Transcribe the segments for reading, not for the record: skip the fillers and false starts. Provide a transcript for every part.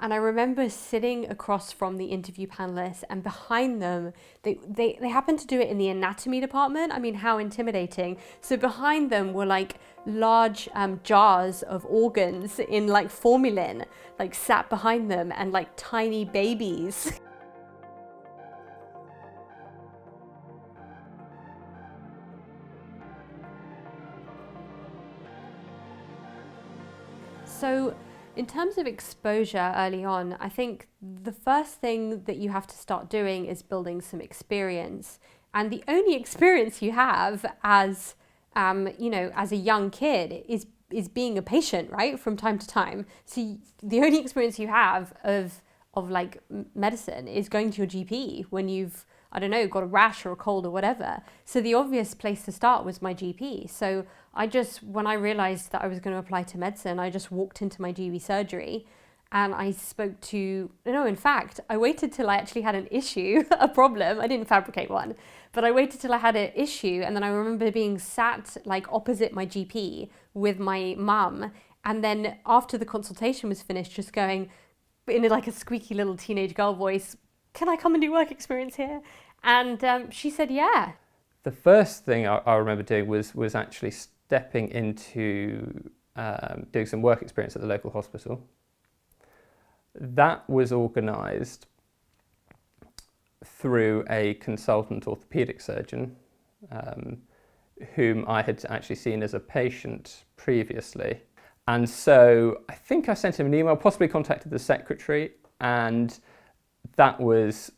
And I remember sitting across from the interview panelists, and behind them, they happened to do it in the anatomy department. I mean, how intimidating. So behind them were like large jars of organs in like formalin, like sat behind them, and like tiny babies. So in terms of exposure early on, I think the first thing that you have to start doing is building some experience. And the only experience you have as, as a young kid is being a patient, right, from time to time. So the only experience you have of like medicine is going to your GP when you've, I don't know, got a rash or a cold or whatever. So the obvious place to start was my GP. So when I realized that I was going to apply to medicine, I just walked into my GP surgery and I spoke to, no, in fact, I waited till I actually had an issue, a problem. I didn't fabricate one, but I waited till I had an issue. And then I remember being sat like opposite my GP with my mum. And then after the consultation was finished, just going in like a squeaky little teenage girl voice, "Can I come and do work experience here?" And she said, yeah. The first thing I remember doing was actually stepping into doing some work experience at the local hospital. That was organised through a consultant orthopaedic surgeon whom I had actually seen as a patient previously. And so I think I sent him an email, possibly contacted the secretary, and that was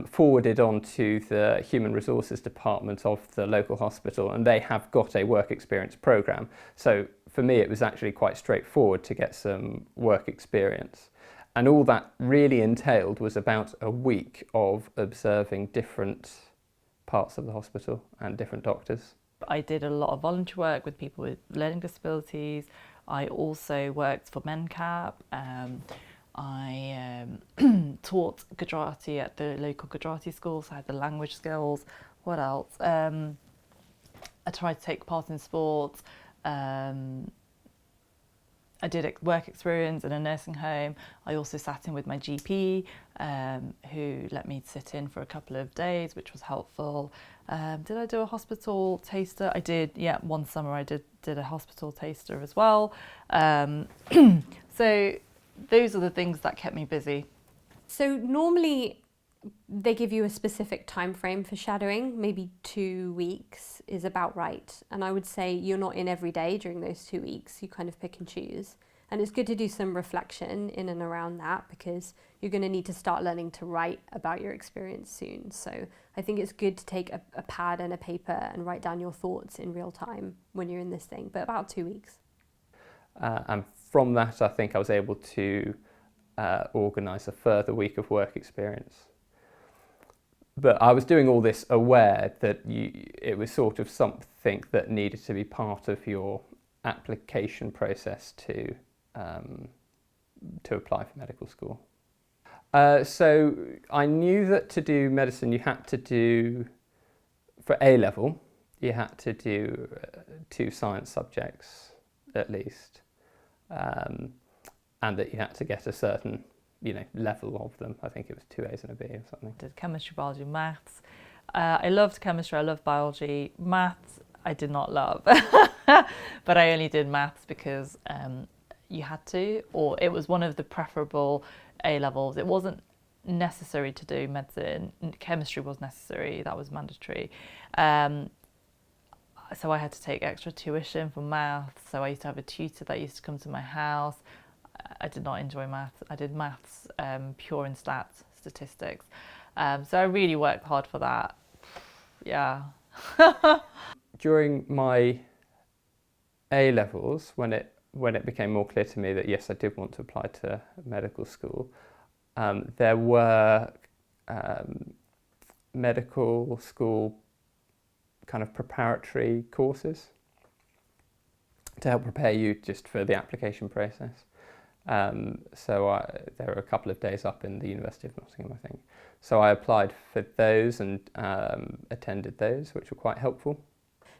forwarded on to the Human Resources Department of the local hospital, and they have got a work experience programme. So for me, it was actually quite straightforward to get some work experience. And all that really entailed was about a week of observing different parts of the hospital and different doctors. I did a lot of volunteer work with people with learning disabilities. I also worked for MenCap. I taught Gujarati at the local Gujarati school, so I had the language skills. What else? I tried to take part in sports. I did work experience in a nursing home. I also sat in with my GP, who let me sit in for a couple of days, which was helpful. Did I do a hospital taster? I did, yeah, one summer I did a hospital taster as well. So those are the things that kept me busy. So normally they give you a specific time frame for shadowing, maybe 2 weeks is about right. And I would say you're not in every day during those 2 weeks, you kind of pick and choose. And it's good to do some reflection in and around that, because you're going to need to start learning to write about your experience soon. So I think it's good to take a pad and a paper and write down your thoughts in real time when you're in this thing, but about 2 weeks. And from that, I think I was able to organise a further week of work experience. But I was doing all this aware that it was sort of something that needed to be part of your application process to apply for medical school. So I knew that to do medicine you had to do, for A-level, you had to do 2 science subjects at least, and that you had to get a certain level of them. I think it was 2 A's and a B or something. Did chemistry, biology, maths. I loved chemistry, I loved biology. Maths I did not love, but I only did maths because you had to, or it was one of the preferable A-levels. It wasn't necessary to do medicine. Chemistry was necessary, that was mandatory. So I had to take extra tuition for maths. So I used to have a tutor that used to come to my house. I did not enjoy maths. I did maths pure in statistics. So I really worked hard for that. Yeah. During my A-levels, when it became more clear to me that yes, I did want to apply to medical school, there were medical school kind of preparatory courses to help prepare you just for the application process. So there were a couple of days up in the University of Nottingham, I think. So I applied for those and attended those, which were quite helpful.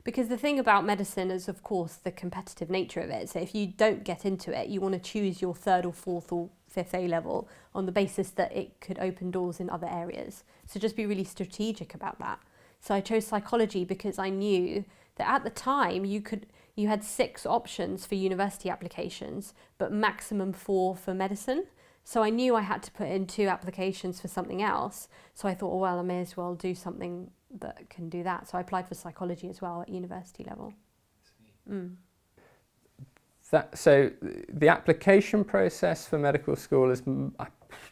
Because the thing about medicine is, of course, the competitive nature of it. So if you don't get into it, you want to choose your 3rd or 4th or fifth A level on the basis that it could open doors in other areas. So just be really strategic about that. So I chose psychology because I knew that at the time you had 6 options for university applications, but maximum 4 for medicine. So I knew I had to put in 2 applications for something else. So I thought, well, I may as well do something that can do that. So I applied for psychology as well at university level. So the application process for medical school is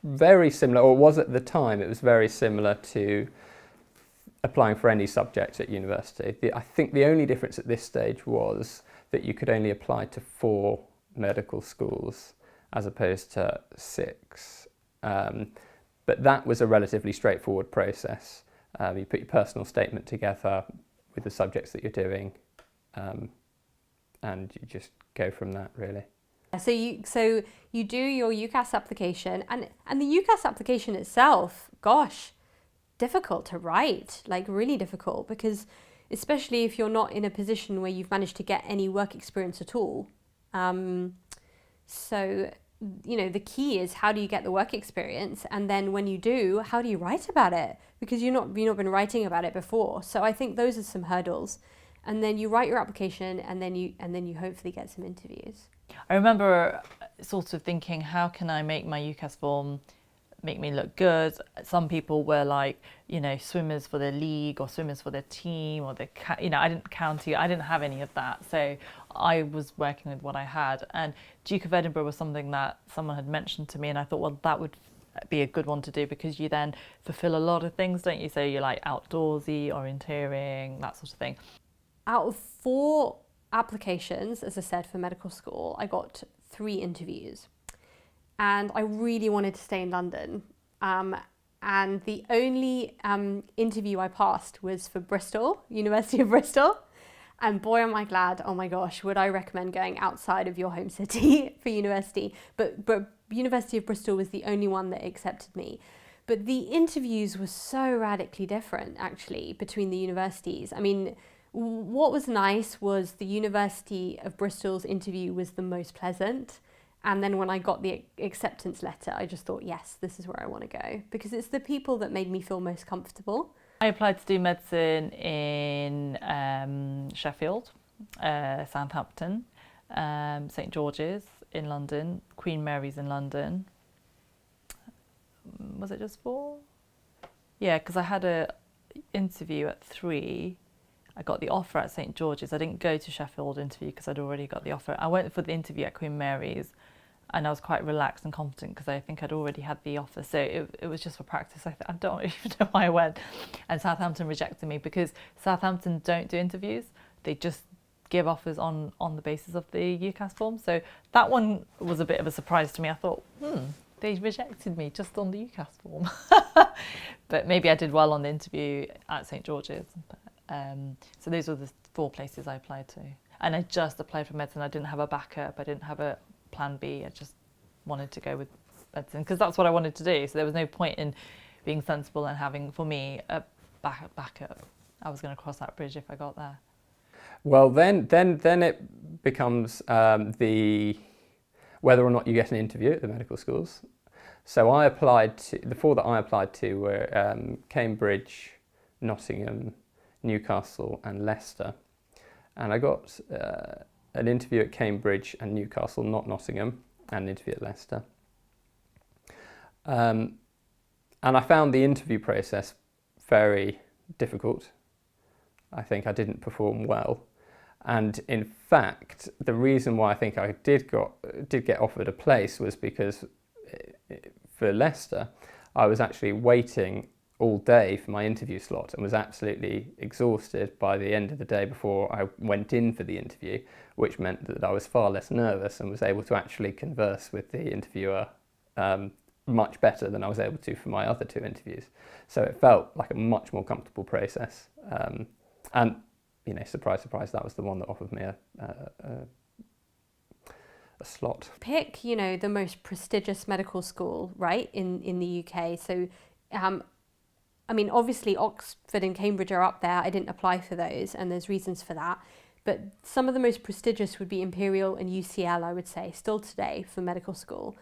very similar, or was at the time, it was very similar to applying for any subject at university. I think the only difference at this stage was that you could only apply to 4 medical schools as opposed to 6. But that was a relatively straightforward process. You put your personal statement together with the subjects that you're doing, and you just go from that, really. So you do your UCAS application, and the UCAS application itself, gosh, difficult to write, like really difficult, because especially if you're not in a position where you've managed to get any work experience at all. So, you know, the key is, how do you get the work experience? And then when you do, how do you write about it? Because you've not been writing about it before. So I think those are some hurdles. And then you write your application, and then you hopefully get some interviews. I remember sort of thinking, how can I make my UCAS form make me look good? Some people were like, you know, swimmers for their league or swimmers for their team or I didn't county, I didn't have any of that. So I was working with what I had. And Duke of Edinburgh was something that someone had mentioned to me, and I thought, well, that would be a good one to do, because you then fulfill a lot of things, don't you? So you're like outdoorsy, orienteering, that sort of thing. Out of 4 applications, as I said, for medical school, I got 3 interviews. And I really wanted to stay in London. And the only interview I passed was for Bristol, University of Bristol. And boy, am I glad. Oh my gosh, would I recommend going outside of your home city for university? But University of Bristol was the only one that accepted me. But the interviews were so radically different, actually, between the universities. I mean, what was nice was the University of Bristol's interview was the most pleasant. And then when I got the acceptance letter, I just thought, yes, this is where I want to go, because it's the people that made me feel most comfortable. I applied to do medicine in Sheffield, Southampton, St George's in London, Queen Mary's in London. Was it just 4? Yeah, because I had an interview at 3. I got the offer at St George's. I didn't go to Sheffield interview because I'd already got the offer. I went for the interview at Queen Mary's, and I was quite relaxed and confident because I think I'd already had the offer. So it was just for practice. I don't even know why I went. And Southampton rejected me because Southampton don't do interviews. They just give offers on the basis of the UCAS form. So that one was a bit of a surprise to me. I thought, they rejected me just on the UCAS form. But maybe I did well on the interview at St George's. So those were the 4 places I applied to. And I just applied for medicine. I didn't have a backup. I didn't have a plan B. I just wanted to go with medicine because that's what I wanted to do. So there was no point in being sensible and having, for me, a backup. I was going to cross that bridge if I got there. Well, then it becomes whether or not you get an interview at the medical schools. So I applied to, the 4 that I applied to were Cambridge, Nottingham, Newcastle and Leicester. And I got an interview at Cambridge and Newcastle, not Nottingham, and an interview at Leicester. And I found the interview process very difficult. I think I didn't perform well. And in fact, the reason why I think I did get offered a place was because for Leicester, I was actually waiting all day for my interview slot and was absolutely exhausted by the end of the day before I went in for the interview, which meant that I was far less nervous and was able to actually converse with the interviewer much better than I was able to for my other 2 interviews. So it felt like a much more comfortable process. And, you know, surprise, surprise, that was the one that offered me a slot. Pick, you know, the most prestigious medical school, right, in the UK. So, I mean, obviously Oxford and Cambridge are up there. I didn't apply for those, and there's reasons for that. But some of the most prestigious would be Imperial and UCL, I would say, still today for medical school.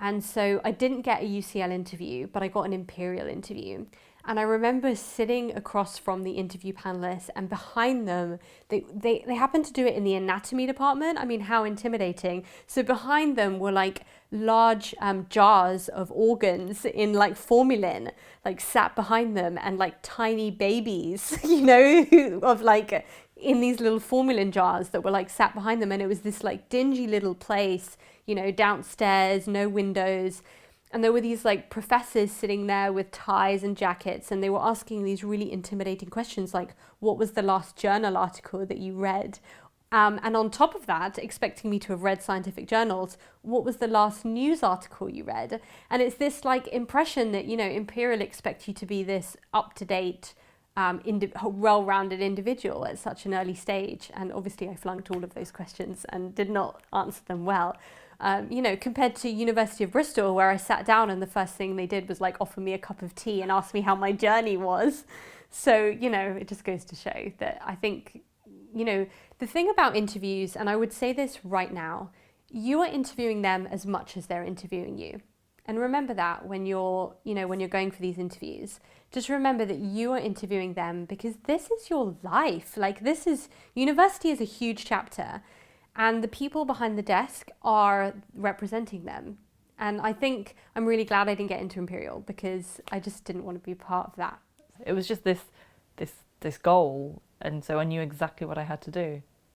And so I didn't get a UCL interview, but I got an Imperial interview. And I remember sitting across from the interview panelists, and behind them, they happened to do it in the anatomy department. I mean, how intimidating. So behind them were like large jars of organs in like formalin, like sat behind them, and like tiny babies, you know, of like in these little formalin jars that were like sat behind them. And it was this like dingy little place, you know, downstairs, no windows. And there were these like professors sitting there with ties and jackets, and they were asking these really intimidating questions like, what was the last journal article that you read? And on top of that, expecting me to have read scientific journals, what was the last news article you read? And it's this like impression that, you know, Imperial expect you to be this up-to-date, well-rounded individual at such an early stage. And obviously I flunked all of those questions and did not answer them well. You know, compared to University of Bristol, where I sat down and the first thing they did was like offer me a cup of tea and ask me how my journey was. So, you know, it just goes to show that I think, you know, the thing about interviews, and I would say this right now, you are interviewing them as much as they're interviewing you. And remember that when you're, you know, when you're going for these interviews, just remember that you are interviewing them because this is your life. Like university is a huge chapter. And the people behind the desk are representing them. And I think I'm really glad I didn't get into Imperial because I just didn't want to be part of that. It was just this goal, and so I knew exactly what I had to do.